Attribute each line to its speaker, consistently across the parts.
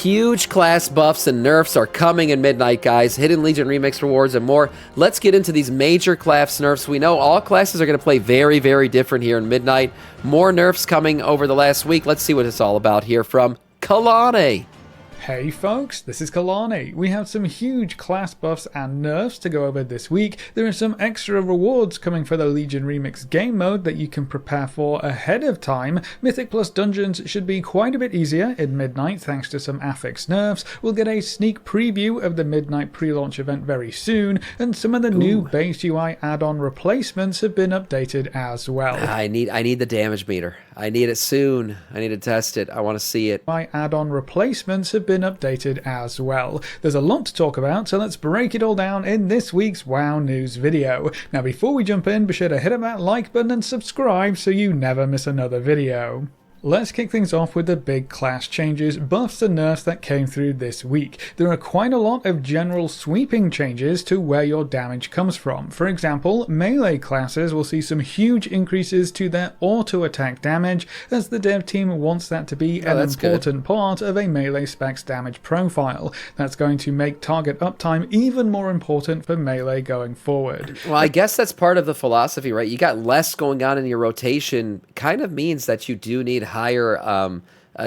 Speaker 1: Huge class buffs and nerfs are coming in Midnight, guys. Hidden Legion remix rewards and more. Let's get into these major class nerfs. We know all classes are going to play very, very different here in Midnight. More nerfs coming over the last week. Let's see what it's all about here from Kalane.
Speaker 2: Hey folks, this is Kalane. We have some huge class buffs and nerfs to go over this week. There are some extra rewards coming for the Legion Remix game mode that you can prepare for ahead of time. Mythic Plus dungeons should be quite a bit easier in Midnight thanks to some affix nerfs. We'll get a sneak preview of the Midnight pre-launch event very soon, and some of the new base UI add-on replacements have been updated as well.
Speaker 1: I need the damage meter. I need it soon. I need to test it. I want to see it.
Speaker 2: My add-on replacements have been updated as well. There's a lot to talk about, so let's break it all down in this week's WoW News video. Now before we jump in, be sure to hit that like button and subscribe so you never miss another video. Let's kick things off with the big class changes, buffs and nerfs that came through this week. There are quite a lot of general sweeping changes to where your damage comes from. For example, melee classes will see some huge increases to their auto attack damage, as the dev team wants that to be an important part of a melee spec's damage profile. That's going to make target uptime even more important for melee going forward.
Speaker 1: Well, I guess that's part of the philosophy, right? You got less going on in your rotation, kind of means that you do need higher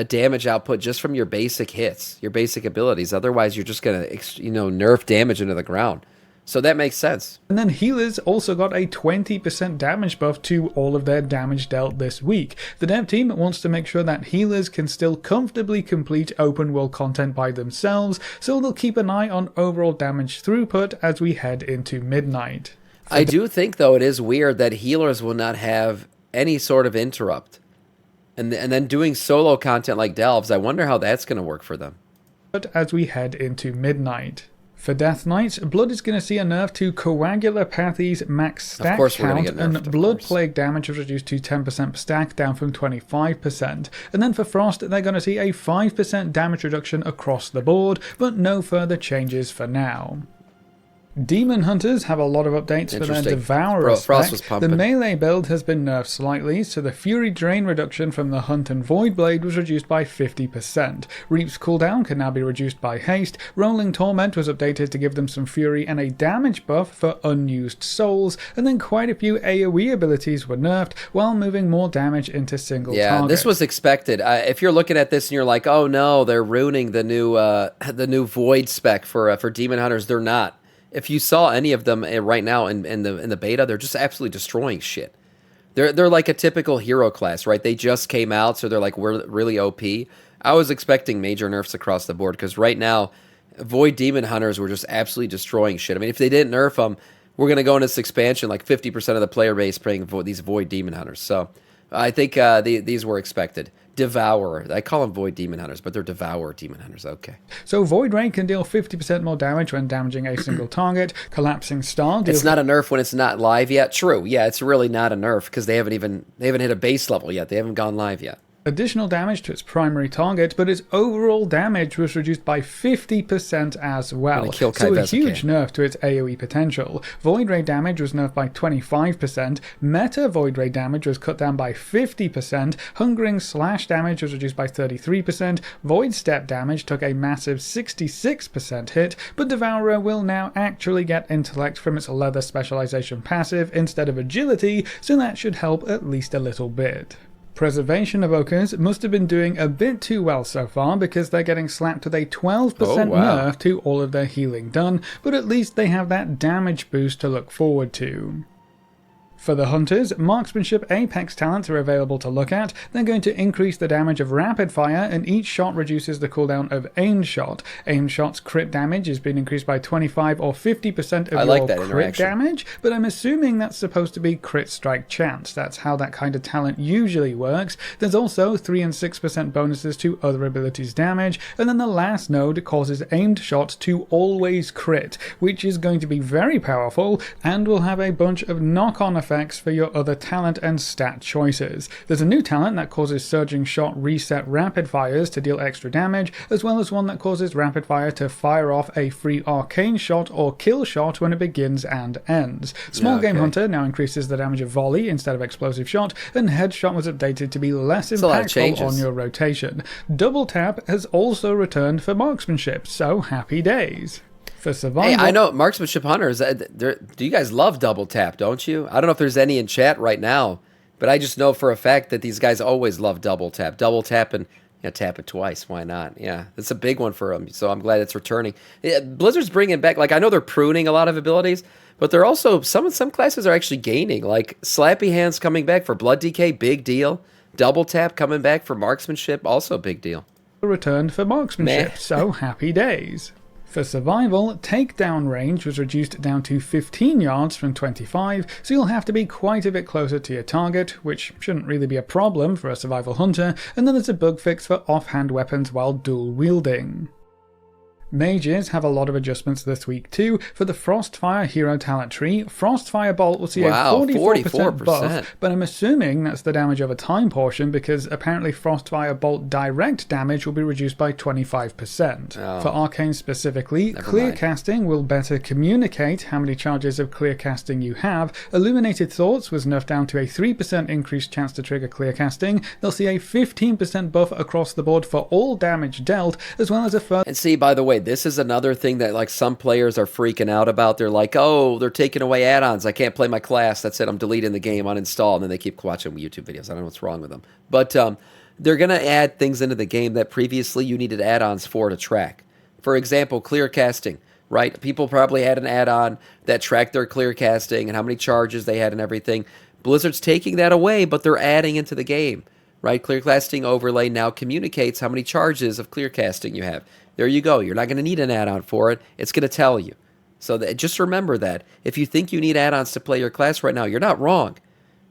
Speaker 1: damage output just from your basic hits, your basic abilities. Otherwise, you're just going to, nerf damage into the ground. So that makes sense.
Speaker 2: And then healers also got a 20% damage buff to all of their damage dealt this week. The dev team wants to make sure that healers can still comfortably complete open world content by themselves, so they'll keep an eye on overall damage throughput as we head into Midnight.
Speaker 1: I do think, though, it is weird that healers will not have any sort of interrupt. And then doing solo content like Delves, I wonder how that's going to work for them.
Speaker 2: But as we head into Midnight. For Death Knights, Blood is going to see a nerf to Coagulopathy's max stack count, and Blood Plague damage is reduced to 10% per stack, down from 25%. And then for Frost, they're going to see a 5% damage reduction across the board, but no further changes for now. Demon Hunters have a lot of updates for their Devourer spec. The melee build has been nerfed slightly, so the Fury Drain reduction from the Hunt and Void Blade was reduced by 50%. Reap's cooldown can now be reduced by haste. Rolling Torment was updated to give them some fury and a damage buff for unused souls, and then quite a few AoE abilities were nerfed while moving more damage into single targets.
Speaker 1: Yeah, this was expected. If you're looking at this and you're like, oh no, they're ruining the new Void spec for Demon Hunters, they're not. If you saw any of them right now in the beta, they're just absolutely destroying shit. They're like a typical hero class, right? They just came out, so they're like, we're really OP. I was expecting major nerfs across the board, because right now, Void Demon Hunters were just absolutely destroying shit. I mean, if they didn't nerf them, we're going to go into this expansion, like 50% of the player base playing these Void Demon Hunters. So I think these were expected. Devourer. I call them Void Demon Hunters, but they're Devourer Demon Hunters. Okay.
Speaker 2: So Void Ray can deal 50% more damage when damaging a single target. Collapsing Star deals...
Speaker 1: It's not a nerf when it's not live yet. True. Yeah, it's really not a nerf because they haven't hit a base level yet. They haven't gone live yet.
Speaker 2: Additional damage to its primary target, but its overall damage was reduced by 50% as well. So a huge nerf to its AoE potential. Void Ray damage was nerfed by 25%, Meta Void Ray damage was cut down by 50%, Hungering Slash damage was reduced by 33%, Void Step damage took a massive 66% hit, but Devourer will now actually get Intellect from its Leather Specialization passive instead of Agility, so that should help at least a little bit. Preservation Evokers must have been doing a bit too well so far, because they're getting slapped with a 12% nerf to all of their healing done, but at least they have that damage boost to look forward to. For the Hunters, Marksmanship Apex talents are available to look at. They're going to increase the damage of rapid fire, and each shot reduces the cooldown of aimed shot. Aimed shot's crit damage has been increased by 25 or 50% of your crit damage, but I'm assuming that's supposed to be crit strike chance. That's how that kind of talent usually works. There's also 3 and 6% bonuses to other abilities damage, and then the last node causes aimed shot to always crit, which is going to be very powerful and will have a bunch of knock-on effects effects for your other talent and stat choices. There's a new talent that causes Surging Shot reset rapid fires to deal extra damage, as well as one that causes rapid fire to fire off a free arcane shot or kill shot when it begins and ends. Small Game Hunter now increases the damage of volley instead of explosive shot, and headshot was updated to be less impactful on your rotation. Double tap has also returned for marksmanship, so happy days. For survival,
Speaker 1: hey, I know marksmanship hunters, do you guys love double tap, don't you? I don't know if there's any in chat right now, but I just know for a fact that these guys always love double tap. Double tap and tap it twice. Why not? Yeah, it's a big one for them, so I'm glad it's returning. Yeah, Blizzard's bringing back, like, I know they're pruning a lot of abilities, but they're also, some classes are actually gaining, like Slappy Hands coming back for Blood DK, big deal. Double tap coming back for marksmanship, also big deal.
Speaker 2: Returned for marksmanship, so happy days. For survival, takedown range was reduced down to 15 yards from 25, so you'll have to be quite a bit closer to your target, which shouldn't really be a problem for a survival hunter, and then there's a bug fix for offhand weapons while dual wielding. Mages have a lot of adjustments this week too. For the Frostfire hero talent tree, Frostfire Bolt will see a 44% buff, but I'm assuming that's the damage over time portion because apparently Frostfire Bolt direct damage will be reduced by 25%. For Arcane specifically, clear casting will better communicate how many charges of clear casting you have. Illuminated Thoughts was nerfed down to a 3% increased chance to trigger clear casting. They'll see a 15% buff across the board for all damage dealt, as well as a further...
Speaker 1: And see, by the way, this is another thing that, like, some players are freaking out about. They're like, oh, they're taking away add-ons. I can't play my class. That's it. I'm deleting the game, uninstall. And then they keep watching YouTube videos. I don't know what's wrong with them. But they're going to add things into the game that previously you needed add-ons for to track. For example, clear casting, right? People probably had an add-on that tracked their clear casting and how many charges they had and everything. Blizzard's taking that away, but they're adding into the game, right? Clear casting overlay now communicates how many charges of clear casting you have. There you go. You're not going to need an add-on for it. It's going to tell you. So just remember that. If you think you need add-ons to play your class right now, you're not wrong.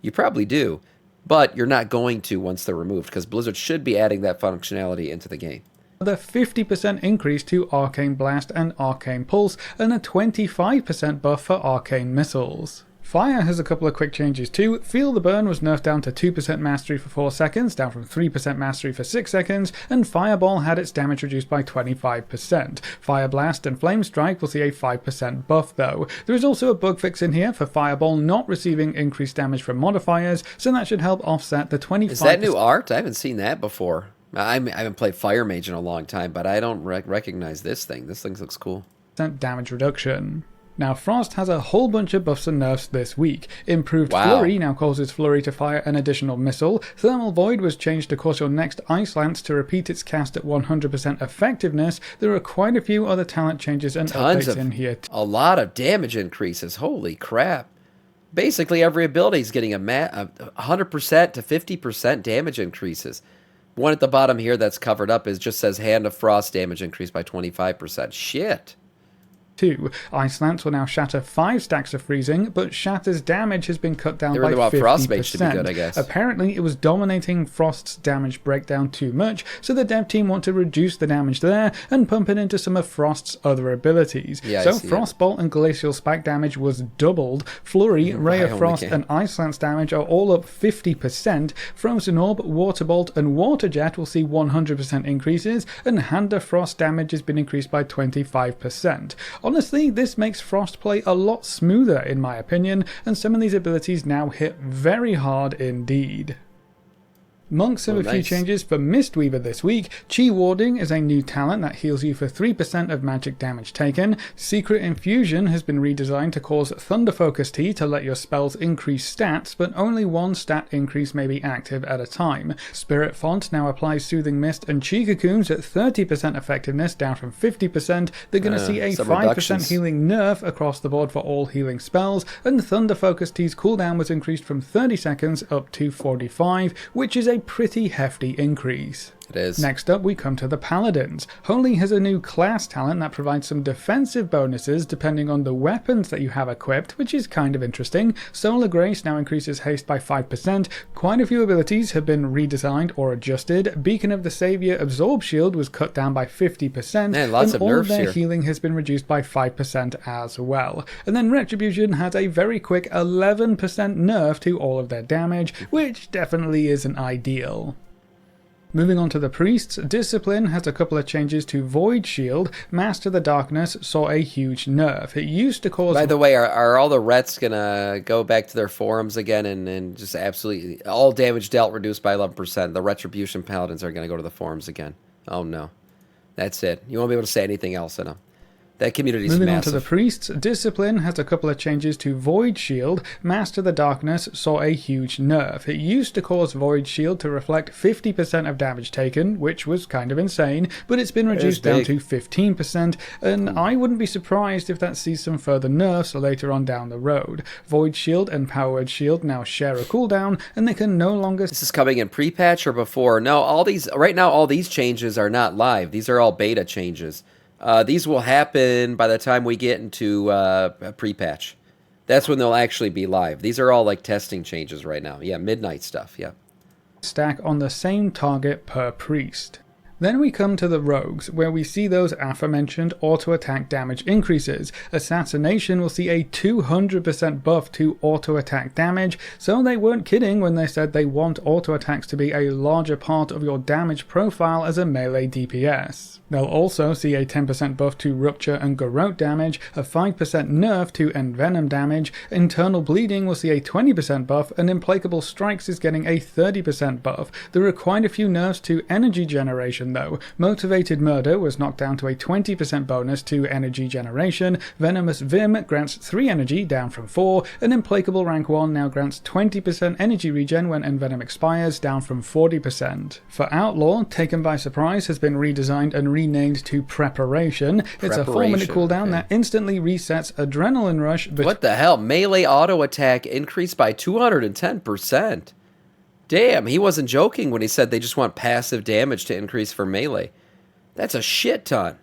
Speaker 1: You probably do. But you're not going to once they're removed, because Blizzard should be adding that functionality into the game.
Speaker 2: The 50% increase to Arcane Blast and Arcane Pulse, and a 25% buff for Arcane Missiles. Fire has a couple of quick changes too. Feel the Burn was nerfed down to 2% mastery for 4 seconds, down from 3% mastery for 6 seconds, and Fireball had its damage reduced by 25%. Fire Blast and Flame Strike will see a 5% buff though. There is also a bug fix in here for Fireball not receiving increased damage from modifiers, so that should help offset the 25%.
Speaker 1: Is that new art? I haven't seen that before. I haven't played Fire Mage in a long time, but I don't recognize this thing. This thing looks cool.
Speaker 2: Damage reduction. Now, Frost has a whole bunch of buffs and nerfs this week. Improved Flurry now causes Flurry to fire an additional missile. Thermal Void was changed to cause your next Ice Lance to repeat its cast at 100% effectiveness. There are quite a few other talent changes and updates in here.
Speaker 1: A lot of damage increases. Holy crap. Basically, every ability is getting 100% to 50% damage increases. One at the bottom here that's covered up just says Hand of Frost damage increased by 25%. Shit.
Speaker 2: 2. Ice Lance will now shatter 5 stacks of freezing, but Shatter's damage has been cut down by 50%.
Speaker 1: Frost Mage should be good, I guess.
Speaker 2: Apparently, it was dominating Frost's damage breakdown too much, so the dev team want to reduce the damage there and pump it into some of Frost's other abilities. So Frostbolt and Glacial Spike damage was doubled. Flurry, Ray of Frost, and Ice Lance damage are all up 50%. Frozen Orb, Water Bolt, and Water Jet will see 100% increases, and Hand of Frost damage has been increased by 25%. Honestly, this makes Frost play a lot smoother in my opinion, and some of these abilities now hit very hard indeed. Monks have a few changes for Mistweaver this week. Chi Warding is a new talent that heals you for 3% of magic damage taken. Secret Infusion has been redesigned to cause Thunder Focus Tea to let your spells increase stats, but only one stat increase may be active at a time. Spirit Font now applies Soothing Mist and Chi Cocoons at 30% effectiveness, down from 50%. They're going to see a 5% healing nerf across the board for all healing spells, and Thunder Focus Tea's cooldown was increased from 30 seconds up to 45, which is a pretty hefty increase.
Speaker 1: It is.
Speaker 2: Next up, we come to the Paladins. Holy has a new class talent that provides some defensive bonuses depending on the weapons that you have equipped, which is kind of interesting. Solar Grace now increases haste by 5%. Quite a few abilities have been redesigned or adjusted. Beacon of the Savior Absorb Shield was cut down by 50%.
Speaker 1: Man, lots
Speaker 2: and
Speaker 1: of
Speaker 2: all
Speaker 1: nerfs
Speaker 2: of their
Speaker 1: here.
Speaker 2: healing has been reduced by 5% as well. And then Retribution has a very quick 11% nerf to all of their damage, which definitely isn't ideal. Moving on to the Priests, Discipline has a couple of changes to Void Shield. Master the Darkness saw a huge nerf. It used to cause...
Speaker 1: By the way, are all the Rets going to go back to their forums again and just absolutely... All damage dealt reduced by 11%. The Retribution Paladins are going to go to the forums again. Oh, no. That's it. You won't be able to say anything else in them. That community's
Speaker 2: Moving
Speaker 1: massive.
Speaker 2: on to the Priests, Discipline has a couple of changes to Void Shield. Master the Darkness saw a huge nerf. It used to cause Void Shield to reflect 50% of damage taken, which was kind of insane, but it's been reduced down to 15%, and I wouldn't be surprised if that sees some further nerfs later on down the road. Void Shield and Power Word Shield now share a cooldown, and they can no longer...
Speaker 1: This is coming in pre-patch or before? No, right now all these changes are not live. These are all beta changes. These will happen by the time we get into a pre-patch. That's when they'll actually be live. These are all like testing changes right now. Yeah, midnight stuff, yeah.
Speaker 2: Stack on the same target per priest. Then we come to the rogues, where we see those aforementioned auto-attack damage increases. Assassination will see a 200% buff to auto-attack damage, so they weren't kidding when they said they want auto-attacks to be a larger part of your damage profile as a melee DPS. They'll also see a 10% buff to Rupture and Garrote damage, a 5% nerf to Envenom damage, Internal Bleeding will see a 20% buff, and Implacable Strikes is getting a 30% buff. There are quite a few nerfs to energy generation though. Motivated Murder was knocked down to a 20% bonus to energy generation, Venomous Vim grants 3 energy down from 4, and Implacable Rank 1 now grants 20% energy regen when Envenom expires down from 40%. For Outlaw, Taken by Surprise has been redesigned and renamed to Preparation. It's a 4-minute cooldown that instantly resets Adrenaline Rush.
Speaker 1: What the hell? Melee auto attack increased by 210%. Damn, he wasn't joking when he said they just want passive damage to increase for melee. That's a shit ton.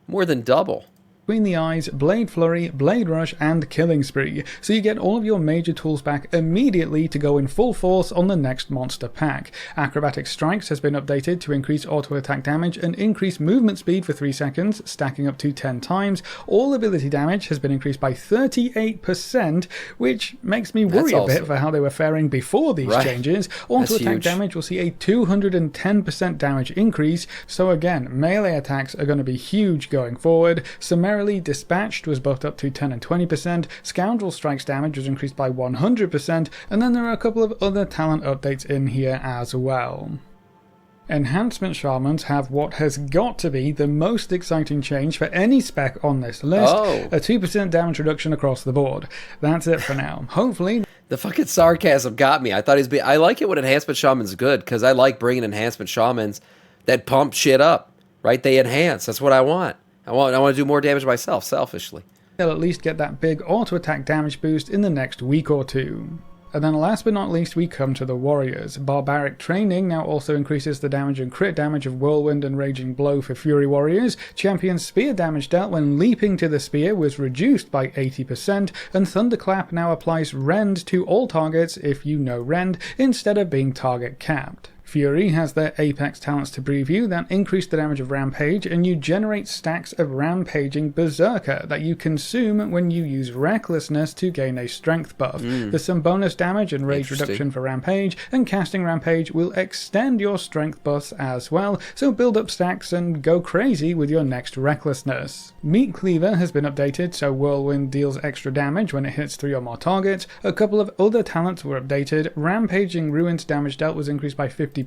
Speaker 1: More than double.
Speaker 2: Between the Eyes, Blade Flurry, Blade Rush, and Killing Spree, so you get all of your major tools back immediately to go in full force on the next monster pack. Acrobatic Strikes has been updated to increase auto-attack damage and increase movement speed for 3 seconds, stacking up to 10 times. All ability damage has been increased by 38%, which makes me worry a bit for how they were faring before these changes. Auto-attack damage will see a 210% damage increase, so again, melee attacks are going to be huge going forward. Summarily Dispatched was buffed up to 10 and 20%, Scoundrel Strikes damage was increased by 100%, and then there are a couple of other talent updates in here as well. Enhancement Shamans have what has got to be the most exciting change for any spec on this list, a 2% damage reduction across the board. That's it for now. Hopefully...
Speaker 1: The fucking sarcasm got me. I thought I like it when Enhancement Shaman's good, because I like bringing Enhancement Shamans that pump shit up, right? They enhance. That's what I want. I want to do more damage myself, selfishly.
Speaker 2: They'll at least get that big auto-attack damage boost in the next week or two. And then last but not least, we come to the Warriors. Barbaric Training now also increases the damage and crit damage of Whirlwind and Raging Blow for Fury Warriors. Champion Spear damage dealt when leaping to the spear was reduced by 80%, and Thunderclap now applies Rend to all targets if you know Rend, instead of being target capped. Fury has their Apex talents to preview that increase the damage of Rampage, and you generate stacks of Rampaging Berserker that you consume when you use Recklessness to gain a strength buff. There's some bonus damage and rage reduction for Rampage, and casting Rampage will extend your strength buffs as well, so build up stacks and go crazy with your next Recklessness. Meat Cleaver has been updated so Whirlwind deals extra damage when it hits 3 or more targets. A couple of other talents were updated. Rampaging Ruins damage dealt was increased by 50%,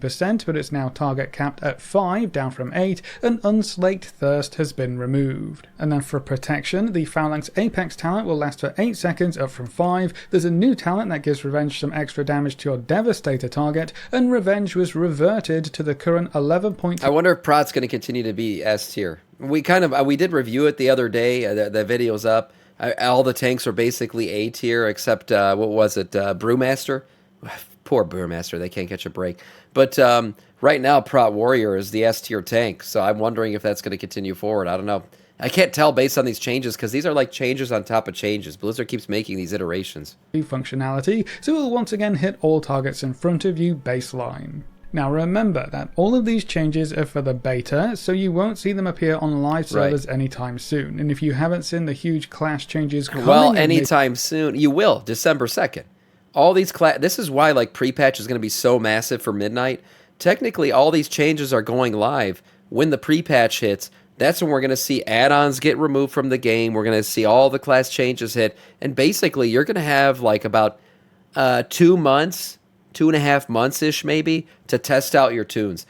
Speaker 2: but it's now target capped at 5, down from 8, and Unslaked Thirst has been removed. And then for protection, the Phalanx Apex talent will last for 8 seconds, up from 5. There's a new talent that gives Revenge some extra damage to your Devastator target, and Revenge was reverted to the current 11.2.
Speaker 1: I wonder if Prot's going to continue to be S tier. We did review it the other day, the video's up. All the tanks are basically A tier, except, what was it, Brewmaster? Poor Brewmaster, they can't catch a break. But right now, Prot Warrior is the S tier tank, so I'm wondering if that's going to continue forward. I don't know. I can't tell based on these changes, because these are like changes on top of changes. Blizzard keeps making these iterations.
Speaker 2: Functionality, so it will once again hit all targets in front of you baseline. Now remember that all of these changes are for the beta, so you won't see them appear on live servers anytime soon. And if you haven't seen the huge class changes coming...
Speaker 1: Well, anytime soon, you will, December 2nd. All these this is why like pre-patch is going to be so massive for Midnight. Technically, all these changes are going live when the pre-patch hits. That's when we're going to see add-ons get removed from the game. We're going to see all the class changes hit. And basically, you're going to have like about 2 months, 2.5 months-ish maybe, to test out your tunes.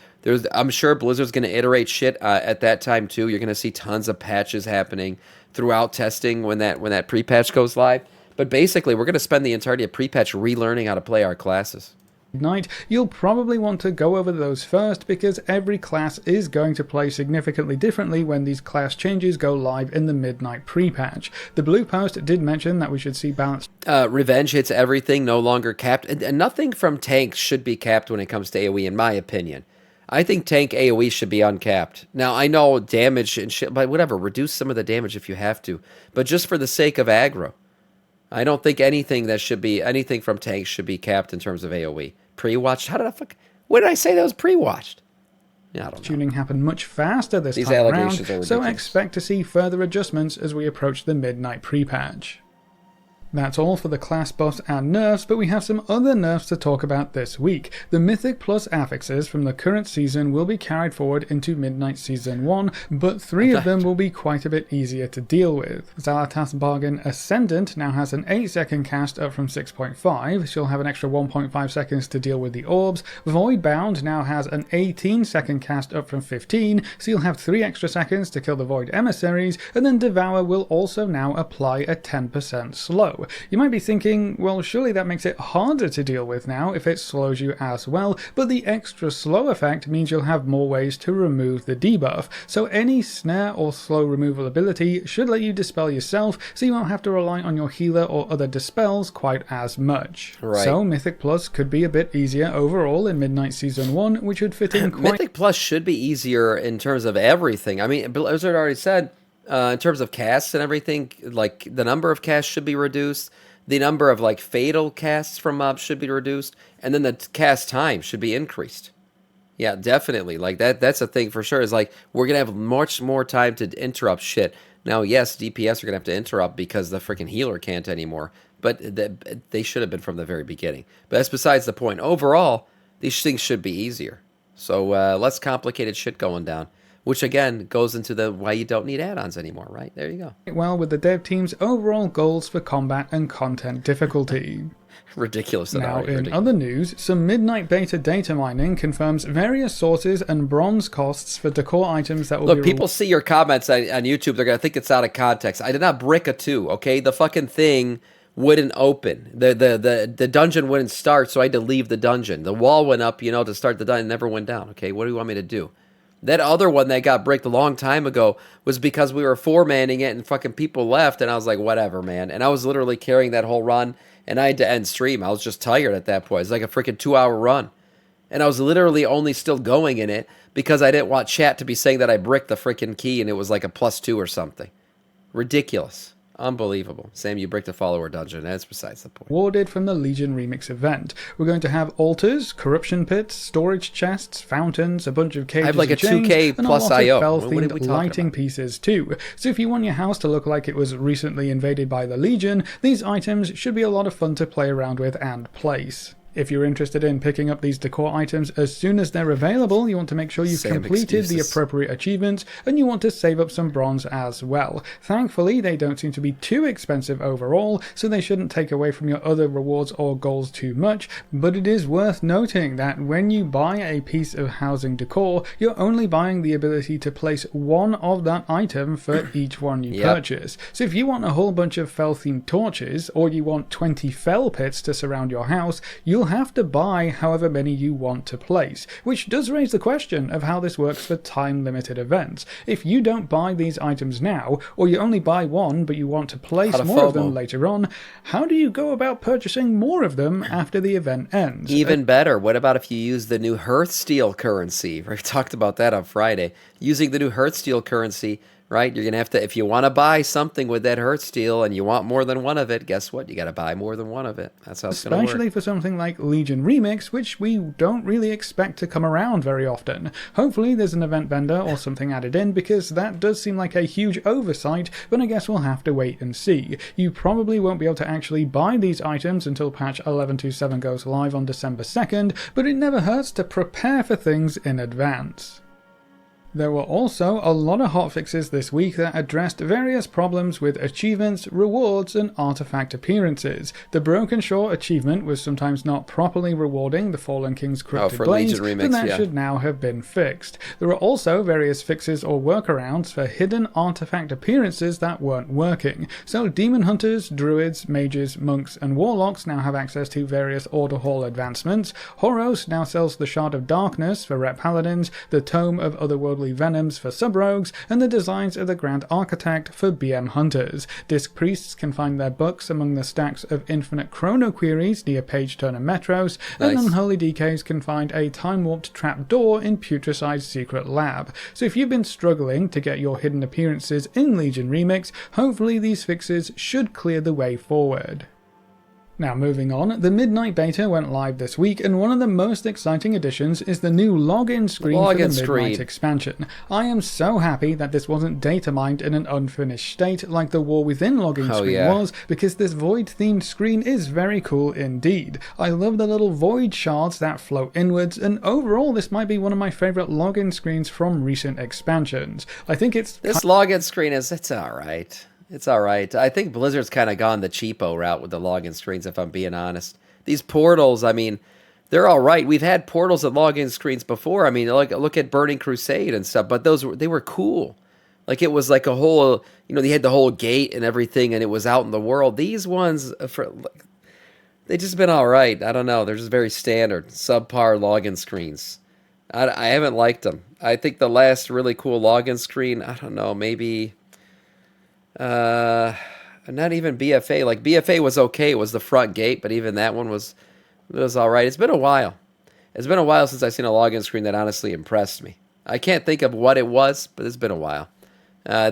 Speaker 1: I'm sure Blizzard's going to iterate shit at that time too. You're going to see tons of patches happening throughout testing when that pre-patch goes live. But basically, we're going to spend the entirety of pre-patch relearning how to play our classes.
Speaker 2: Midnight, you'll probably want to go over those first because every class is going to play significantly differently when these class changes go live in the Midnight pre-patch. The Blue Post did mention that we should see balance.
Speaker 1: Revenge hits everything, no longer capped. And nothing from tanks should be capped when it comes to AoE, in my opinion. I think tank AoE should be uncapped. Now, I know damage and shit, but whatever, reduce some of the damage if you have to. But just for the sake of aggro. I don't think anything from tanks should be capped in terms of AoE. Pre-watched? What did I say that was pre-watched? Yeah, I don't know.
Speaker 2: Tuning happened much faster this time around, so expect to see further adjustments as we approach the Midnight pre-patch. That's all for the class buffs and nerfs, but we have some other nerfs to talk about this week. The Mythic Plus affixes from the current season will be carried forward into Midnight Season 1, but 3 of them will be quite a bit easier to deal with. Xal'atath's Bargain Ascendant now has an 8-second cast up from 6.5, she'll have an extra 1.5 seconds to deal with the orbs. Voidbound now has an 18-second cast up from 15, so you'll have 3 extra seconds to kill the Void Emissaries, and then Devour will also now apply a 10% slow. You might be thinking, well, surely that makes it harder to deal with now if it slows you as well, but the extra slow effect means you'll have more ways to remove the debuff, so any snare or slow removal ability should let you dispel yourself, so you won't have to rely on your healer or other dispels quite as much. Right. So Mythic Plus could be a bit easier overall in Midnight Season 1, which would fit in quite...
Speaker 1: Mythic Plus should be easier in terms of everything. I mean, Blizzard already said... in terms of casts and everything, like the number of casts should be reduced, the number of like fatal casts from mobs should be reduced, and then the cast time should be increased. Yeah, definitely. Like that's a thing for sure. Is like we're gonna have much more time to interrupt shit. Now, yes, DPS are gonna have to interrupt because the freaking healer can't anymore, but they should have been from the very beginning. But that's besides the point. Overall, these things should be easier. So less complicated shit going down. Which, again, goes into the why you don't need add-ons anymore, right? There you go.
Speaker 2: Well, with the dev team's overall goals for combat and content difficulty.
Speaker 1: Ridiculous.
Speaker 2: Now, in other news, some Midnight Beta data mining confirms various sources and bronze costs for decor items that will be...
Speaker 1: Look, people see your comments on YouTube, they're going to think it's out of context. I did not brick a 2, okay? The fucking thing wouldn't open. The dungeon wouldn't start, so I had to leave the dungeon. The wall went up, to start the dungeon, never went down, okay? What do you want me to do? That other one that got bricked a long time ago was because we were 4-manning it and fucking people left, and I was like, whatever, man. And I was literally carrying that whole run, and I had to end stream. I was just tired at that point. It's like a freaking 2-hour run. And I was literally only still going in it because I didn't want chat to be saying that I bricked the freaking key and it was like a +2 or something. Ridiculous. Unbelievable. Sam, you bricked a follower dungeon. That's besides the point.
Speaker 2: Awarded from the Legion Remix event. We're going to have altars, corruption pits, storage chests, fountains, a bunch of cages.
Speaker 1: I have like a 2K plus IO.
Speaker 2: What are we lighting pieces too. So if you want your house to look like it was recently invaded by the Legion, these items should be a lot of fun to play around with and place. If you're interested in picking up these decor items as soon as they're available, you want to make sure you've completed the appropriate achievements, and you want to save up some bronze as well. Thankfully, they don't seem to be too expensive overall, so they shouldn't take away from your other rewards or goals too much, but it is worth noting that when you buy a piece of housing decor, you're only buying the ability to place one of that item for each one you purchase. So if you want a whole bunch of fell-themed torches, or you want 20 fell pits to surround your house, you'll you'll have to buy however many you want to place, which does raise the question of how this works for time-limited events. If you don't buy these items now, or you only buy one but you want to place more of them later on, how do you go about purchasing more of them after the event ends?
Speaker 1: Even better, what about if you use the new Hearthsteel currency? We talked about that on Friday. Using the new Hearthsteel currency, right? You're going to have to, if you want to buy something with that Hearthsteel and you want more than one of it, guess what? You got to buy more than one of it. That's how it's going to work.
Speaker 2: Especially for something like Legion Remix, which we don't really expect to come around very often. Hopefully there's an event vendor or something added in, because that does seem like a huge oversight, but I guess we'll have to wait and see. You probably won't be able to actually buy these items until patch 11.27 goes live on December 2nd, but it never hurts to prepare for things in advance. There were also a lot of hotfixes this week that addressed various problems with achievements, rewards, and artifact appearances. The Broken Shore achievement was sometimes not properly rewarding the Fallen King's Corrupted Blades, but that should now have been fixed. There were also various fixes or workarounds for hidden artifact appearances that weren't working. So Demon Hunters, Druids, Mages, Monks, and Warlocks now have access to various Order Hall advancements. Horos now sells the Shard of Darkness for Rep Paladins, the Tome of Otherworldly Venoms for Sub-Rogues, and the Designs of the Grand Architect for BM Hunters. Disc Priests can find their books among the stacks of Infinite Chrono Queries near Page Turner Metros, and Unholy DKs can find a time-warped trapdoor in Putricide's secret lab. So if you've been struggling to get your hidden appearances in Legion Remix, hopefully these fixes should clear the way forward. Now moving on, the Midnight Beta went live this week, and one of the most exciting additions is the new login screen for the Midnight expansion. I am so happy that this wasn't data mined in an unfinished state like the War Within login screen was, because this Void themed screen is very cool indeed. I love the little Void shards that flow inwards, and overall this might be one of my favourite login screens from recent expansions. I think it's...
Speaker 1: This login screen it's alright. It's alright. I think Blizzard's kind of gone the cheapo route with the login screens, if I'm being honest. These portals, I mean, they're alright. We've had portals and login screens before. I mean, look at Burning Crusade and stuff, but they were cool. Like, it was like a whole, they had the whole gate and everything, and it was out in the world. These ones, they just been alright. I don't know. They're just very standard, subpar login screens. I haven't liked them. I think the last really cool login screen, I don't know, maybe... not even BFA. Like, BFA was okay. It was the front gate, but even that one was all right. It's been a while. It's been a while since I've seen a login screen that honestly impressed me. I can't think of what it was, but it's been a while.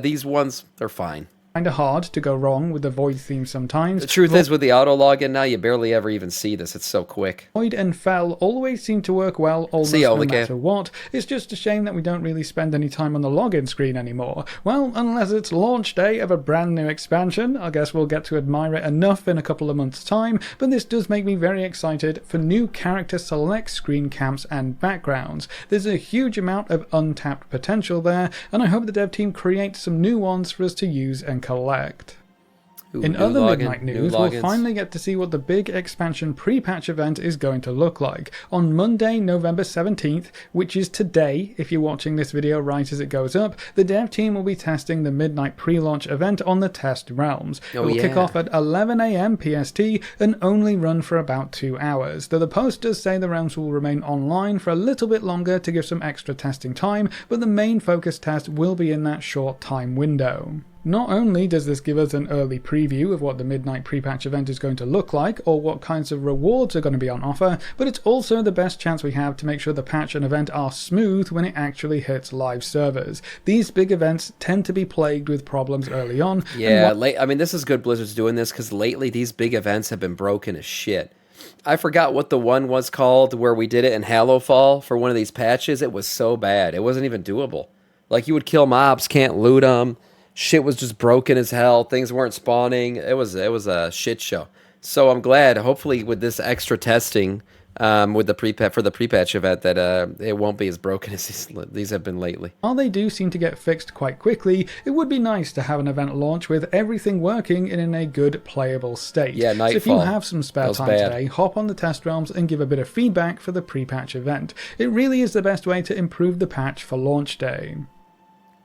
Speaker 1: These ones, they're fine.
Speaker 2: Kind of hard to go wrong with the Void theme sometimes.
Speaker 1: The truth is, with the auto login now, you barely ever even see this. It's so quick.
Speaker 2: Void and Fel always seem to work well almost no matter what. It's just a shame that we don't really spend any time on the login screen anymore. Well, unless it's launch day of a brand new expansion, I guess we'll get to admire it enough in a couple of months' time, but this does make me very excited for new character select screen camps and backgrounds. There's a huge amount of untapped potential there, and I hope the dev team creates some new ones for us to use and collect. In other Midnight news, we'll finally get to see what the big expansion pre-patch event is going to look like. On Monday, November 17th, which is today, if you're watching this video right as it goes up, the dev team will be testing the Midnight pre-launch event on the test realms. It will kick off at 11 AM PST and only run for about 2 hours, though the post does say the realms will remain online for a little bit longer to give some extra testing time, but the main focus test will be in that short time window. Not only does this give us an early preview of what the Midnight pre-patch event is going to look like, or what kinds of rewards are going to be on offer, but it's also the best chance we have to make sure the patch and event are smooth when it actually hits live servers. These big events tend to be plagued with problems early on.
Speaker 1: Yeah, I mean, this is good Blizzard's doing this, because lately these big events have been broken as shit. I forgot what the one was called where we did it in Hallowfall for one of these patches. It was so bad. It wasn't even doable. Like, you would kill mobs, can't loot them. Shit was just broken as hell. Things weren't spawning. It was a shit show. So I'm glad, hopefully, with this extra testing, with the pre-patch event, that it won't be as broken as these have been lately.
Speaker 2: While they do seem to get fixed quite quickly, it would be nice to have an event launch with everything working and in a good playable state.
Speaker 1: Yeah, Nightfall.
Speaker 2: So if you have some spare time today, hop on the test realms and give a bit of feedback for the pre-patch event. It really is the best way to improve the patch for launch day.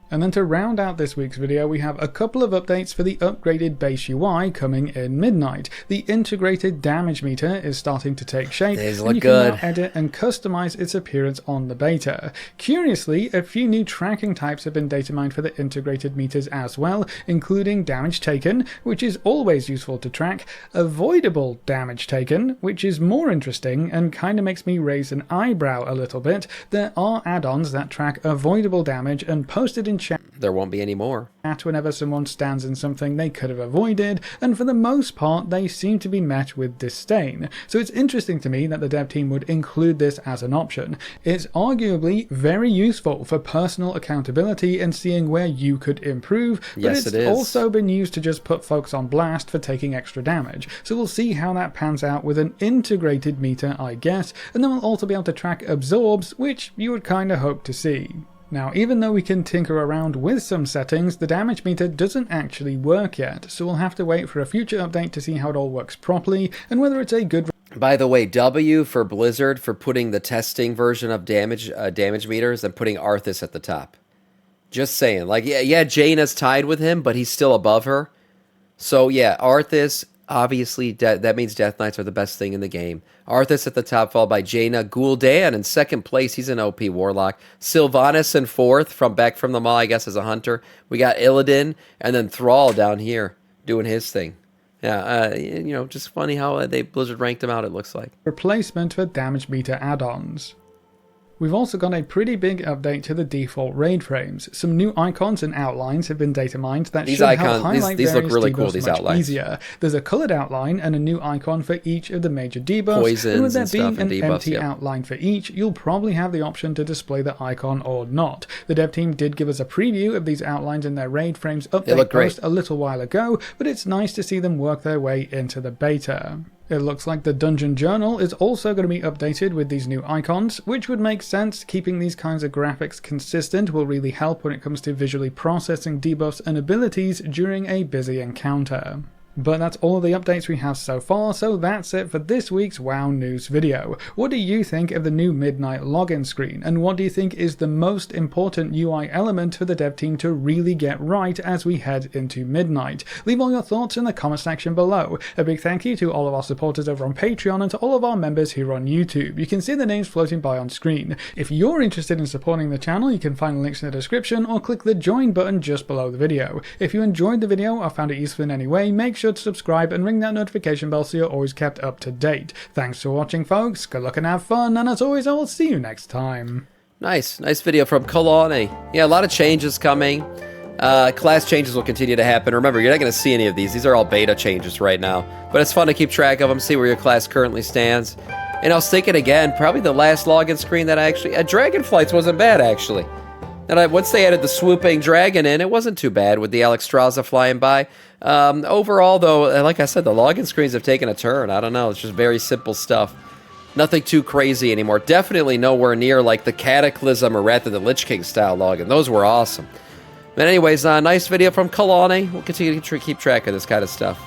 Speaker 2: And then to round out this week's video, we have a couple of updates for the upgraded base UI coming in midnight. The integrated damage meter is starting to take shape, and you can now edit and customize its appearance on the beta. Curiously, a few new tracking types have been data mined for the integrated meters as well, including damage taken, which is always useful to track, avoidable damage taken, which is more interesting and kind of makes me raise an eyebrow a little bit. There are add-ons that track avoidable damage and posted in chat.
Speaker 1: There won't be any more.
Speaker 2: Whenever someone stands in something they could have avoided, and for the most part they seem to be met with disdain. So it's interesting to me that the dev team would include this as an option. It's arguably very useful for personal accountability and seeing where you could improve, but
Speaker 1: yes,
Speaker 2: it's also been used to just put folks on blast for taking extra damage. So we'll see how that pans out with an integrated meter, I guess, and then we'll also be able to track absorbs, which you would kind of hope to see. Now, even though we can tinker around with some settings, the damage meter doesn't actually work yet, so we'll have to wait for a future update to see how it all works properly, and whether it's a good...
Speaker 1: By the way, W for Blizzard for putting the testing version of damage meters and putting Arthas at the top. Just saying. Like, yeah, Jaina's tied with him, but he's still above her. So, yeah, Arthas... Obviously, that means Death Knights are the best thing in the game. Arthas at the top, followed by Jaina. Gul'dan in second place. He's an OP Warlock. Sylvanas in fourth, back from the mall, I guess, as a hunter. We got Illidan, and then Thrall down here doing his thing. Yeah, just funny how Blizzard ranked him out, it looks like.
Speaker 2: Replacement for damage meter add-ons. We've also got a pretty big update to the default raid frames. Some new icons and outlines have been data mined that should help highlight
Speaker 1: these look really cool,
Speaker 2: debuffs
Speaker 1: these
Speaker 2: much
Speaker 1: outlines.
Speaker 2: easier. There's a coloured outline and a new icon for each of the major debuffs,
Speaker 1: poisons
Speaker 2: and with there being an
Speaker 1: debuffs,
Speaker 2: empty outline for each, you'll probably have the option to display the icon or not. The dev team did give us a preview of these outlines in their raid frames update post a little while ago, but it's nice to see them work their way into the beta. It looks like the Dungeon Journal is also going to be updated with these new icons, which would make sense. Keeping these kinds of graphics consistent will really help when it comes to visually processing debuffs and abilities during a busy encounter. But that's all the updates we have so far, so that's it for this week's WoW News video. What do you think of the new Midnight login screen, and what do you think is the most important UI element for the dev team to really get right as we head into Midnight? Leave all your thoughts in the comment section below. A big thank you to all of our supporters over on Patreon and to all of our members here on YouTube. You can see the names floating by on screen. If you're interested in supporting the channel, you can find links in the description or click the join button just below the video. If you enjoyed the video or found it useful in any way, make sure to subscribe and ring that notification bell so you're always kept up to date. Thanks for watching, folks. Good luck and have fun, and as always, I will see you next time.
Speaker 1: Nice video from Kalani. Yeah, a lot of changes coming. Class changes will continue to happen. Remember, you're not going to see any of these. These are all beta changes right now. But it's fun to keep track of them, see where your class currently stands. And I was thinking again, probably the last login screen that I actually... Dragonflights wasn't bad, actually. And once they added the swooping dragon in, it wasn't too bad with the Alexstrasza flying by. Overall, though, like I said, the login screens have taken a turn. I don't know. It's just very simple stuff. Nothing too crazy anymore. Definitely nowhere near like the Cataclysm or Wrath of the Lich King style login. Those were awesome. But anyways, nice video from Kalani. We'll continue to keep track of this kind of stuff.